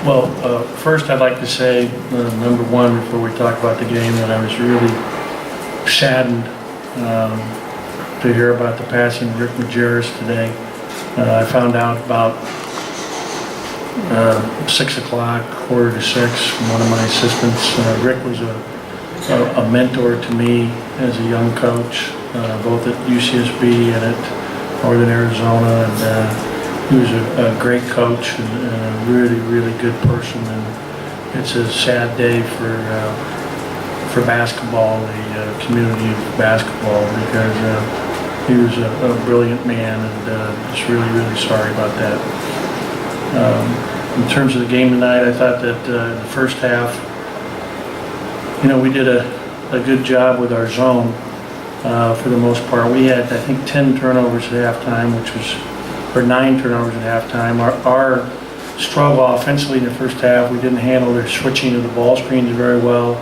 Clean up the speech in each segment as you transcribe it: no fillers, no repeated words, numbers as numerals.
Well, first I'd like to say, number one, before we talk about the game, that I was really saddened to hear about the passing of Rick Majerus today. I found out about 6 o'clock, quarter to 6, from one of my assistants. Rick was a mentor to me as a young coach, both at UCSB and at Northern Arizona, and he was a great coach and a really, really good person. And it's a sad day for basketball, the community of basketball, because he was a brilliant man, and just really, really sorry about that. In terms of the game tonight, I thought that the first half, we did a good job with our zone for the most part. We had, I think, 10 turnovers at halftime, or 9 turnovers at halftime. Our struggle offensively in the first half, we didn't handle their switching of the ball screens very well.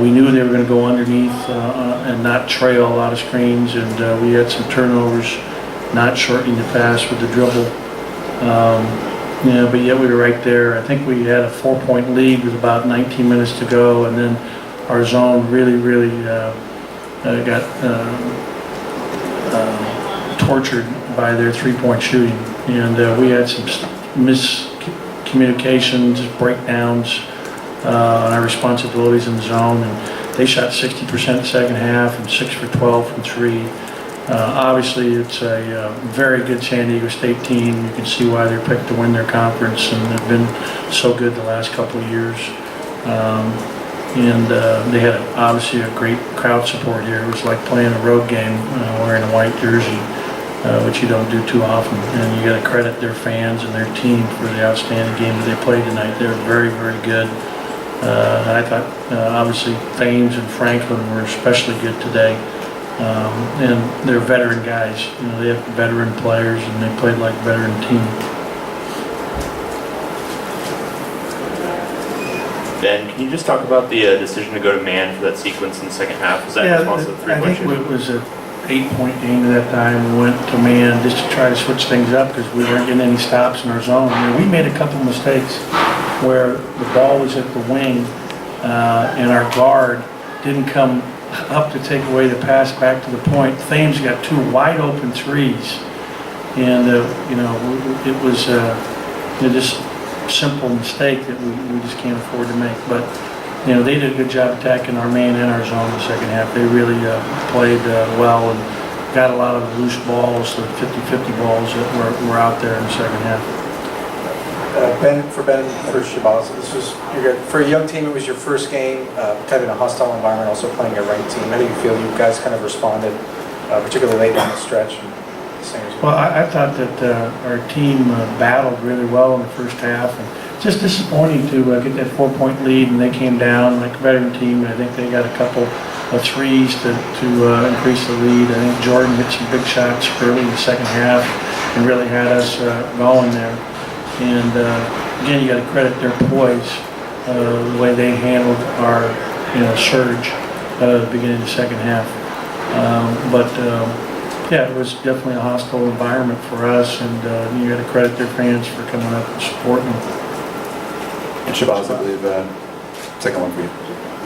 We knew they were going to go underneath and not trail a lot of screens, and we had some turnovers, not shortening the pass with the dribble. But yet we were right there. I think we had a 4-point lead with about 19 minutes to go, and then our zone really, really got tortured by their 3-point shooting. And we had some miscommunications, breakdowns on our responsibilities in the zone. And they shot 60% the second half and 6 for 12 from 3. Obviously, it's a very good San Diego State team. You can see why they're picked to win their conference, and they've been so good the last couple of years. They had obviously a great crowd support here. It was like playing a road game wearing a white jersey, which you don't do too often. And you got to credit their fans and their team for the outstanding game that they played tonight. They were very, very good. And I thought obviously Thames and Franklin were especially good today. And they're veteran guys. They have veteran players, and they played like a veteran team. Ben, can you just talk about the decision to go to man for that sequence in the second half? Was that in response to the three-point I think it was an 8-point game at that time. We went to man just to try to switch things up because we weren't getting any stops in our zone. We made a couple mistakes where the ball was at the wing and our guard didn't come up to take away the pass back to the point. Thames got 2 wide open threes, and it was just simple mistake that we just can't afford to make. But they did a good job attacking our man and our zone in the second half. They really played well and got a lot of loose balls, the 50-50 balls that were out there in the second half. Ben, for Shabazz, for a young team, it was your first game, kind of in a hostile environment, also playing a ranked team. How do you feel you guys kind of responded, particularly late down the stretch? Well, I thought that our team battled really well in the first half, and just disappointing to get that 4-point lead, and they came down like a veteran team. I think they got a couple of threes to increase the lead. I think Jordan hit some big shots early in the second half and really had us going there. And again, you got to credit their poise, the way they handled our surge at the beginning of the second half. Yeah, it was definitely a hostile environment for us, and you got to credit their fans for coming up and supporting them. And Shabazz, I believe, second one for you.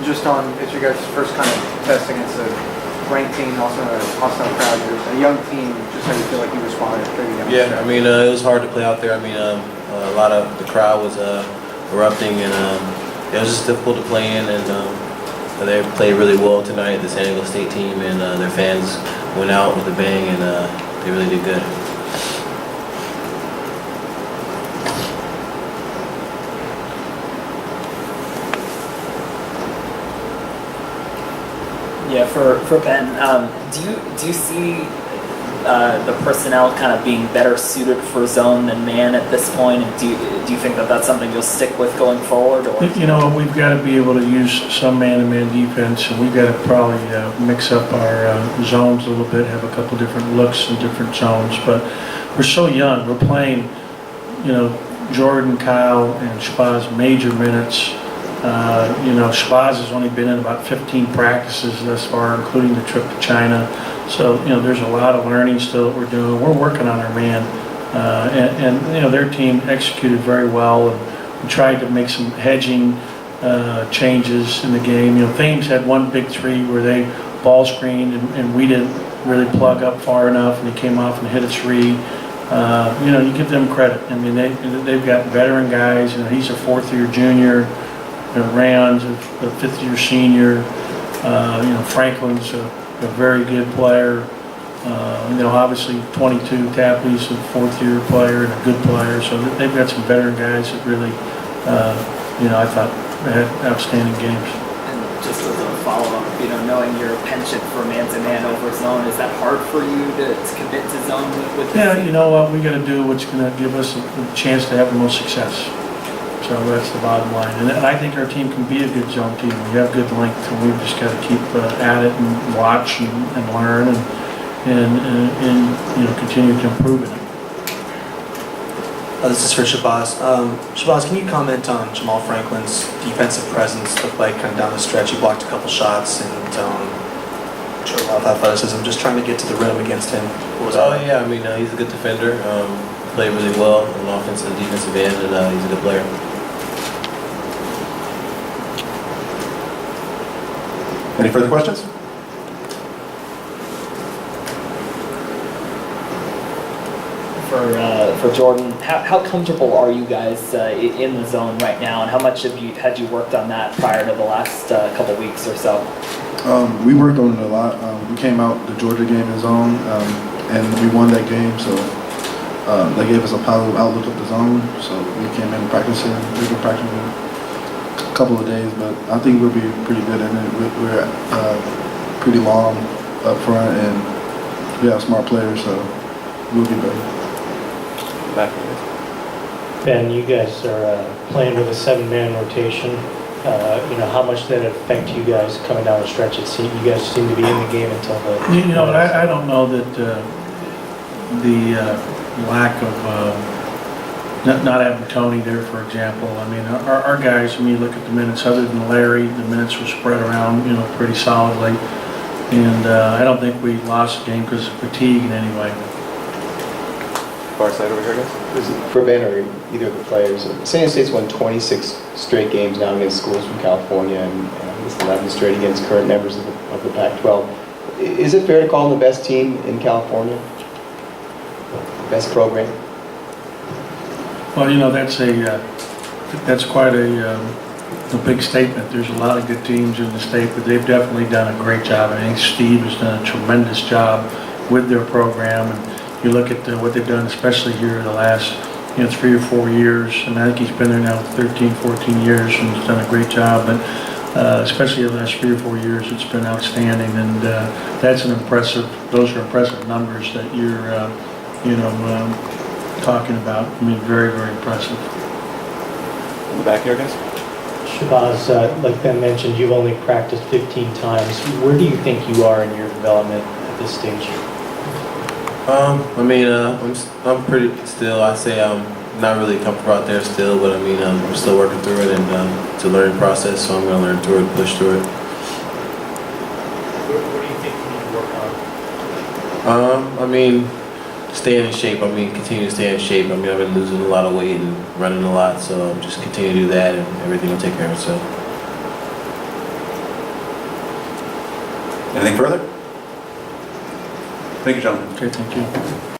Just on, it's your guys' first kind of test against a ranked team, also a hostile crowd. You're a young team. Just how you feel like you responded? Yeah, I mean, it was hard to play out there. I mean, a lot of the crowd was erupting, and it was just difficult to play in. And they played really well tonight, the San Diego State team, and their fans went out with a bang, and they really did good. Yeah, for Ben, do you see the personnel kind of being better suited for zone than man at this point? And do you think that that's something you'll stick with going forward? Or? We've got to be able to use some man-to-man defense, and we've got to probably mix up our zones a little bit, have a couple different looks in different zones. But we're so young. We're playing, Jordan, Kyle, and Shabazz major minutes. Shabazz has only been in about 15 practices thus far, including the trip to China. So, there's a lot of learning still that we're doing. We're working on our man. And their team executed very well. And We tried to make some hedging changes in the game. You know, Thames had one big three where they ball screened and we didn't really plug up far enough, and he came off and hit a three. You know, you give them credit. I mean, they've got veteran guys. You know, he's a fourth-year junior. Rand's a fifth-year senior. You know, Franklin's a very good player. You know, obviously 22, Tapley's a fourth-year player and a good player. So they've got some veteran guys that really, you know, I thought had outstanding games. And just as a follow-up, you know, knowing your penchant for man-to-man over zone, is that hard for you to commit to zone with this Yeah, team? you know what, we got to do what's going to give us a chance to have the most success. So that's the bottom line. And I think our team can be a good zone team. We have good length, and we've just got to keep at it and watch and learn and you know, continue to improve it. This is for Shabazz. Shabazz, can you comment on Jamal Franklin's defensive presence? Looked like kind of down the stretch, he blocked a couple shots and showed a lot of athleticism. Just trying to get to the rim against him. What was Oh that? yeah, I mean he's a good defender. Played really well on offensive and defensive end, and he's a good player. Any further questions? For Jordan, how comfortable are you guys in the zone right now, and how much had you worked on that prior to the last couple weeks or so? We worked on it a lot. We came out the Georgia game in zone, and we won that game. So that gave us a positive outlook of the zone. So we came in practicing. We've been practicing a couple of days, but I think we'll be pretty good in it. We're pretty long up front, and we have smart players, so we'll be better. Back. Ben, you guys are playing with a 7-man rotation. You know, how much that affect you guys coming down the stretch? You guys seem to be in the game until the... You know, I don't know that the lack of not having Tony there, for example. I mean, our guys, when you look at the minutes, other than Larry, the minutes were spread around, you know, pretty solidly. And I don't think we lost the game because of fatigue in any way. Far side over here, guys. For Ben or either of the players, San Diego State's won 26 straight games now against schools from California, and I guess 11 straight against current members of the Pac-12. Is it fair to call them the best team in California? Best program? Well, you know, that's quite a big statement. There's a lot of good teams in the state, but they've definitely done a great job. I think Steve has done a tremendous job with their program. And you look at what they've done, especially here the last 3 or 4 years, and I think he's been there now 13, 14 years, and he's done a great job. But especially the last 3 or 4 years, it's been outstanding, and those are impressive numbers that you're, talking about. I mean, very, very impressive. In the back here, guys. Shabazz, like Ben mentioned, you've only practiced 15 times. Where do you think you are in your development at this stage? I mean, I'm pretty still. I say I'm not really comfortable out there still, but I mean, I'm still working through it, and it's a learning process. So I'm going to learn through it, push through it. What do you think you need to work on? I mean, staying in shape. I mean, continue to stay in shape. I mean, I've been losing a lot of weight and running a lot, so just continue to do that, and everything will take care of itself. Anything further? Thank you, gentlemen. Okay, thank you.